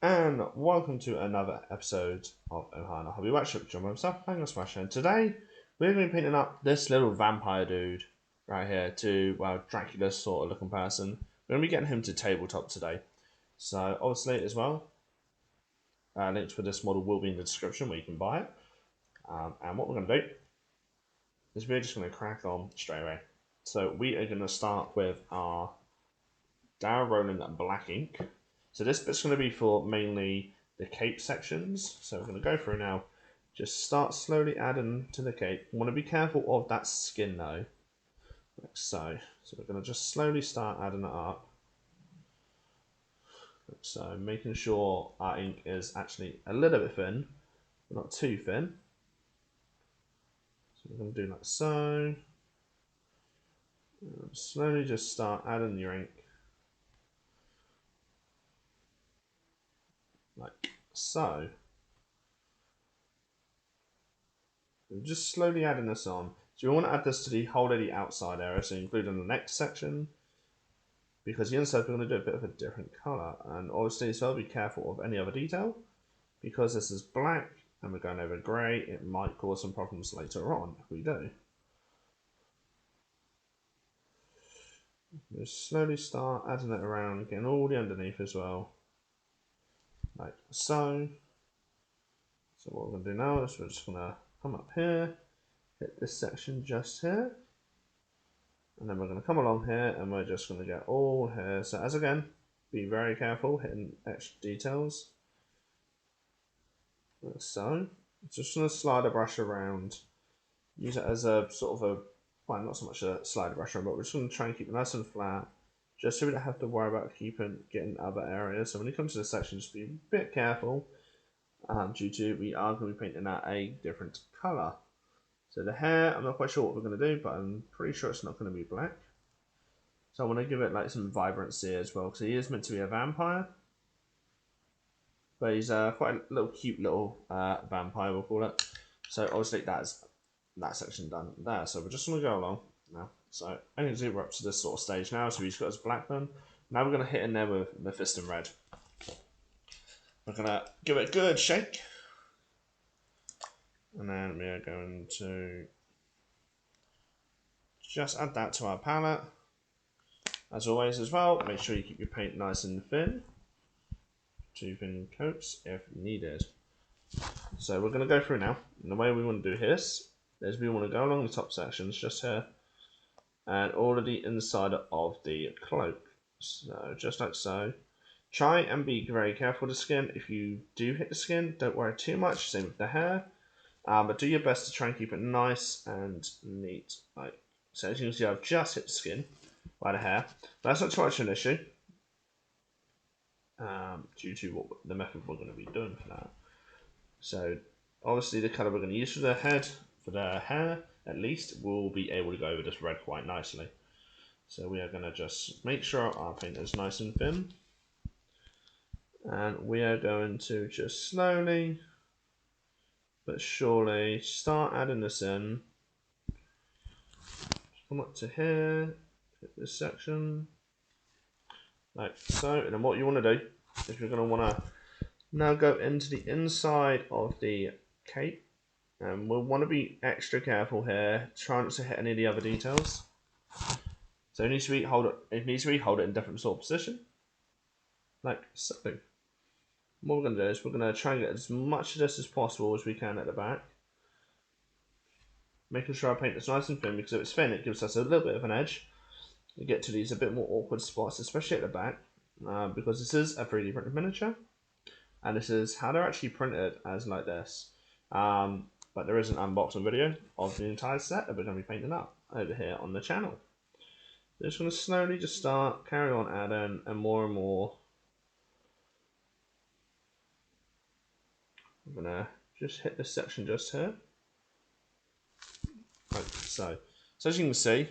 And welcome to another episode of Ohana Hobby Workshop. John myself, Bang Smasher, and today we're going to be painting up this little vampire dude right here to, well, Dracula sort of looking person. We're going to be getting him to tabletop today. So obviously as well, links for this model will be in the description where you can buy it. And what we're going to do is we're just going to crack on straight away. So we are going to start with our down rolling black ink. So this bit's going to be for mainly the cape sections. So we're going to go through now. Just start slowly adding to the cape. You want to be careful of that skin though. Like so. So we're going to just slowly start adding it up. Like so, making sure our ink is actually a little bit thin, but not too thin. So we're going to do like so. And slowly just start adding your ink. Like so. I'm just slowly adding this on. So we want to add this to the whole of the outside area, so including the next section. Because the inside we're going to do a bit of a different colour. And obviously as well, be careful of any other detail. Because this is black and we're going over grey, it might cause some problems later on if we do. Just slowly start adding it around, getting all the underneath as well. Like so. So what we're going to do now is we're just going to come up here, hit this section just here, and then we're going to come along here and we're just going to get all here. So as again, be very careful hitting extra details. Like so. Just going to slide a brush around, use it as a sort of a, well, not so much a slider brush around, but we're just going to try and keep it nice and flat, just so we don't have to worry about getting other areas. So when it comes to this section, just be a bit careful. Due to we are going to be painting out a different colour. So the hair, I'm not quite sure what we're going to do, but I'm pretty sure it's not going to be black. So I want to give it like some vibrancy as well, because he is meant to be a vampire. But he's quite a little cute little vampire, we'll call it. So obviously that's that section done there. So we're just going to go along now. So I can see we're up to this sort of stage now. So he's got his black done. Now we're going to hit in there with Mephiston red. We're going to give it a good shake. And then we are going to just add that to our palette. As always as well, make sure you keep your paint nice and thin. 2 thin coats if needed. So we're going to go through now. And the way we want to do this is we want to go along the top sections just here. And all of the inside of the cloak. So just like so. Try and be very careful with the skin. If you do hit the skin, don't worry too much. Same with the hair. But do your best to try and keep it nice and neat. Like so, as you can see, I've just hit the skin by the hair. But that's not too much of an issue, due to what the method we're going to be doing for that. So obviously the colour we're going to use for the head, for the hair at least, we'll be able to go over this red quite nicely. So we are going to just make sure our paint is nice and thin. And we are going to just slowly but surely start adding this in. Come up to here, hit this section, like so. And then what you want to do is you're going to want to now go into the inside of the cape, and we'll want to be extra careful here, try not to hit any of the other details. So it needs to be hold it in different sort of position, like so. What we're going to do is we're going to try and get as much of this as possible as we can at the back. Making sure our paint is nice and thin, because if it's thin it gives us a little bit of an edge. You get to these a bit more awkward spots, especially at the back, because this is a 3D printed miniature. And this is how they're actually printed as like this. But there is an unboxing video of the entire set that we're going to be painting up over here on the channel. So just going to slowly just start, carry on adding, and more. I'm going to just hit this section just here. Like so. So as you can see,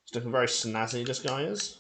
it's looking very snazzy, this guy is.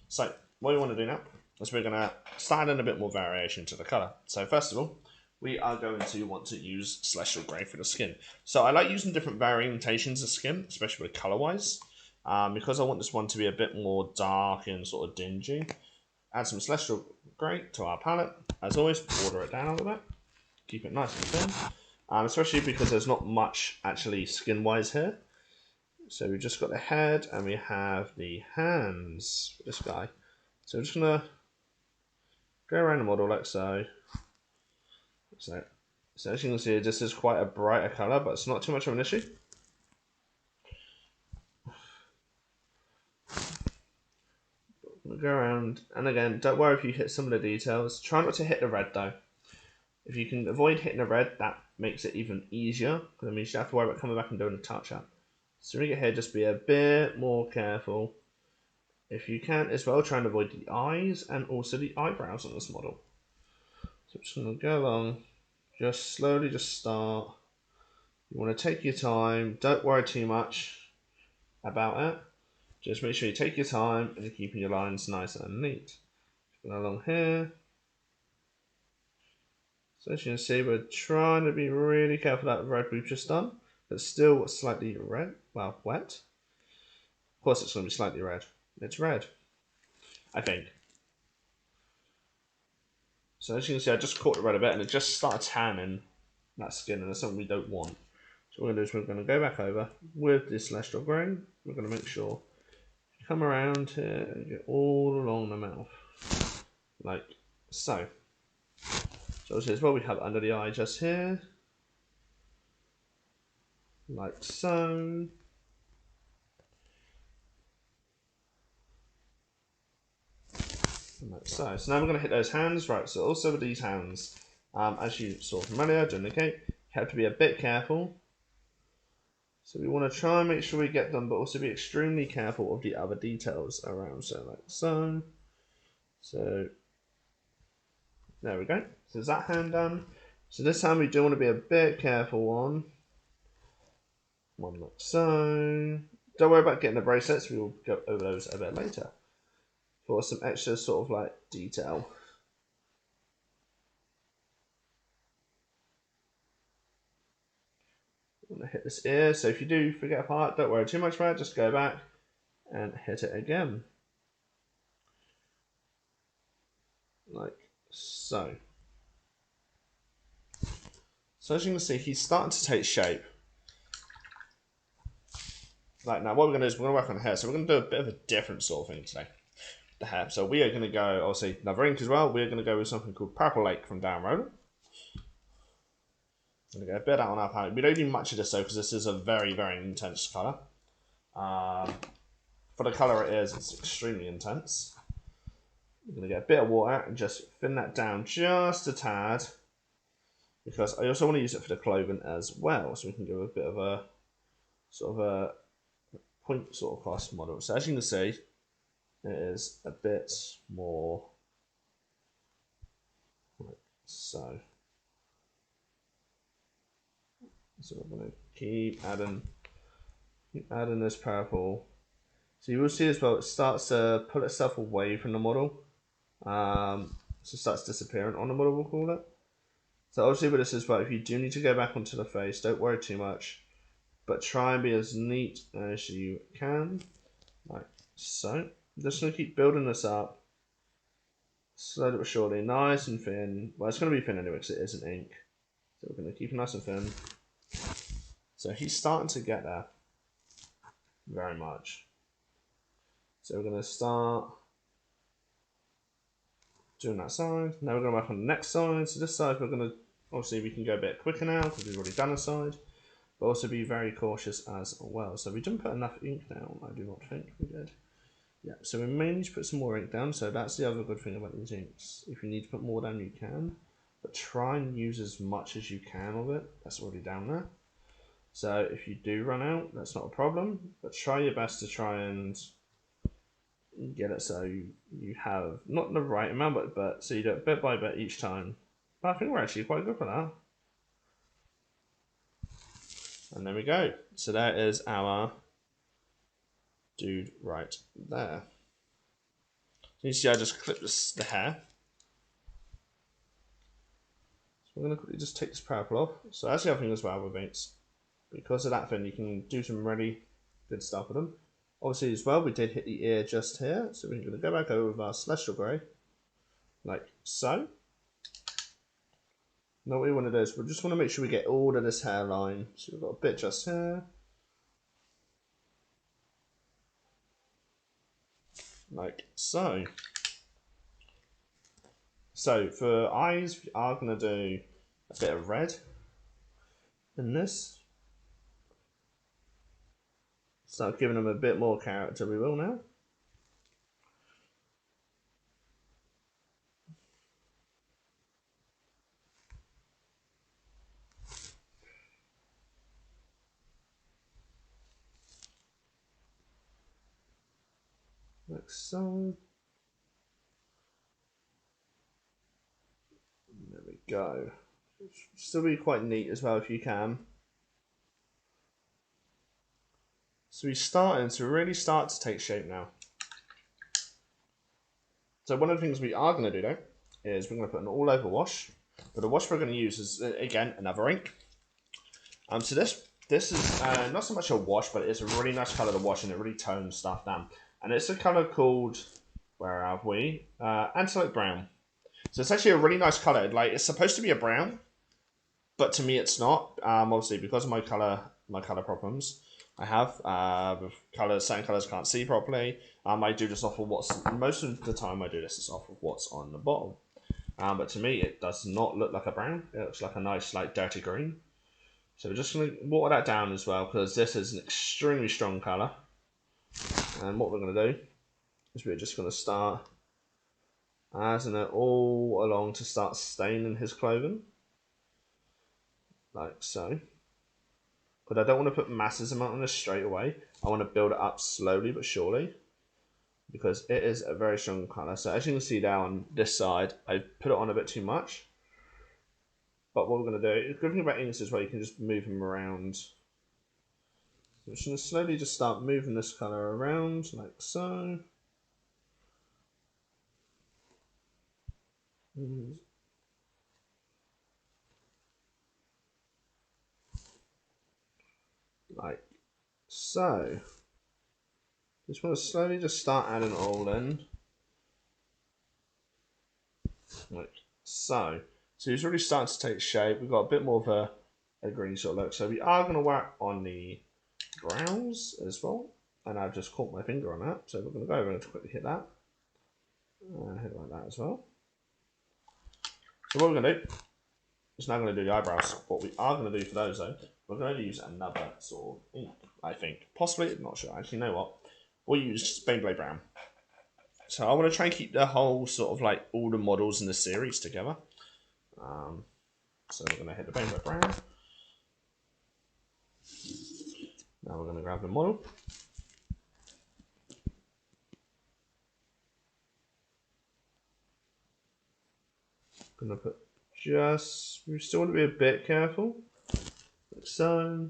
So what we want to do now is we're going to start in a bit more variation to the colour. So first of all, we are going to want to use Celestial Grey for the skin. So I like using different variations of skin, especially with colour-wise, because I want this one to be a bit more dark and sort of dingy. Add some Celestial grey to our palette. As always, border it down a little bit. Keep it nice and thin. Especially because there's not much actually skin-wise here. So we've just got the head and we have the hands for this guy. So I'm just going to go around the model like so. So as you can see, this is quite a brighter colour, but it's not too much of an issue. We'll go around, and again, don't worry if you hit some of the details. Try not to hit the red though. If you can avoid hitting the red, that makes it even easier, because it means you don't have to worry about coming back and doing a touch-up. So when you get here, just be a bit more careful. If you can as well, try and avoid the eyes and also the eyebrows on this model. So I'm just going to go along, just slowly just start. You want to take your time, don't worry too much about it. Just make sure you take your time and you're keeping your lines nice and neat. Go along here. So as you can see, we're trying to be really careful that red we've just done, but still slightly red, well, wet. Of course it's going to be slightly red. It's red, I think. So as you can see, I just caught the red a bit and it just started tanning that skin, and that's something we don't want. So what we're going to do is we're going to go back over with this celestial grey. We're going to make sure you come around here and get all along the mouth, like so. So as well, we have under the eye just here, like so. Like so. So now we're going to hit those hands, right? So also with these hands, as you saw from earlier during the cape, you have to be a bit careful. So we want to try and make sure we get them, but also be extremely careful of the other details around. So like so. So there we go. So is that hand done? So this hand we do want to be a bit careful on. One like so. Don't worry about getting the bracelets, we will go over those a bit later. For some extra sort of like detail. I'm going to hit this ear, so if you do forget a part, don't worry too much about it, just go back and hit it again. Like so. So as you can see, he's starting to take shape. Like now what we're going to do is we're going to work on the hair, so we're going to do a bit of a different sort of thing today. The hair. So we are going to go, obviously another ink as well, we're going to go with something called Purple Lake from Down Roller. I'm going to go a bit out on our palette. We don't do much of this though, because this is a very, very intense colour. For the colour it is, it's extremely intense. I'm going to get a bit of water and just thin that down just a tad, because I also want to use it for the clothing as well, so we can do a bit of a sort of a point sort of cross model. So as you can see, it is a bit more like so. So we're going to keep adding this purple. So you will see as well, it starts to pull itself away from the model. So it starts disappearing on the model, we'll call it. So obviously with this as well, if you do need to go back onto the face, don't worry too much, but try and be as neat as you can, like so. I'm just going to keep building this up, slowly but surely, nice and thin. Well, it's going to be thin anyway because it isn't ink. So we're going to keep it nice and thin. So he's starting to get there, very much. So we're going to start doing that side. Now we're going to work on the next side. So this side we're going to, obviously we can go a bit quicker now because we've already done a side, but also be very cautious as well. So we didn't put enough ink down, I do not think we did. Yeah, so we may need to put some more ink down, so that's the other good thing about these inks. If you need to put more down, you can, but try and use as much as you can of it. That's already down there. So if you do run out, that's not a problem, but try your best to try and get it so you have not the right amount, but so you do it bit by bit each time. But I think we're actually quite good for that. And there we go. So that is our dude right there. So you see I just clipped the hair. So we're going to quickly just take this purple off. So that's the other thing as well with inks. Because of that thing, you can do some really good stuff with them. Obviously as well, we did hit the ear just here. So we're going to go back over with our Celestial Grey. like so. Now what we want to do is we just want to make sure we get all of this hairline. So we've got a bit just here. Like so. So for eyes, we are going to do a bit of red in this. Start giving them a bit more character, we will now. Like so. There we go. Still be quite neat as well if you can. So we're starting to really start to take shape now. So one of the things we are going to do though is we're going to put an all over wash. But the wash we're going to use is again another ink. So this is not so much a wash, but it's a really nice colour to wash and it really tones stuff down. And it's a colour called, where have we? Antelope Brown. So it's actually a really nice colour. Like it's supposed to be a brown, but to me it's not. Obviously because of my colour problems I have with colours. Certain colours can't see properly. I do this off of most of the time I do this is off of what's on the bottle. But to me it does not look like a brown. It looks like a nice like dirty green. So we're just going to water that down as well because this is an extremely strong colour. And what we're going to do is we're just going to start adding it all along to start staining his clothing. Like so. But I don't want to put massive amount on this straight away. I want to build it up slowly but surely. Because it is a very strong colour. So as you can see down this side, I put it on a bit too much. But what we're going to do, the good thing about inks is where you can just move them around. I'm just going to slowly just start moving this colour around, like so. Like so. Just want to slowly just start adding it all in. Like so. So he's really starting to take shape. We've got a bit more of a green sort of look. So we are going to work on the brows as well. And I've just caught my finger on that. So we're going to go over and quickly hit that. Hit it like that as well. So what we're going to do is now going to do the eyebrows. What we are going to do for those though, we're going to use another sort of ink, I think. Possibly, not sure. Actually, you know what? We'll use Antelope Brown. So I want to try and keep the whole sort of like all the models in the series together. So we're going to hit the Antelope Brown. Now we're going to grab the model. Going to put just, we still want to be a bit careful. Like so.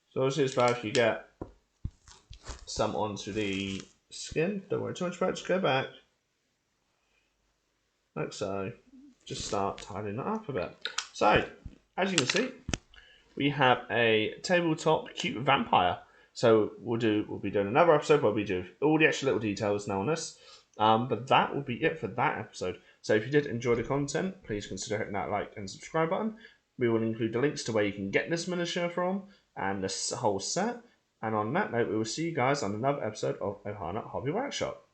So obviously it's bad if you get some onto the skin. Don't worry too much about it, just go back. Like so. Just start tidying that up a bit. So, as you can see, we have a tabletop cute vampire. So we'll be doing another episode where we do all the extra little details now on this. But that will be it for that episode. So if you did enjoy the content, please consider hitting that like and subscribe button. We will include the links to where you can get this miniature from and this whole set. And on that note, we will see you guys on another episode of Ohana Hobby Workshop.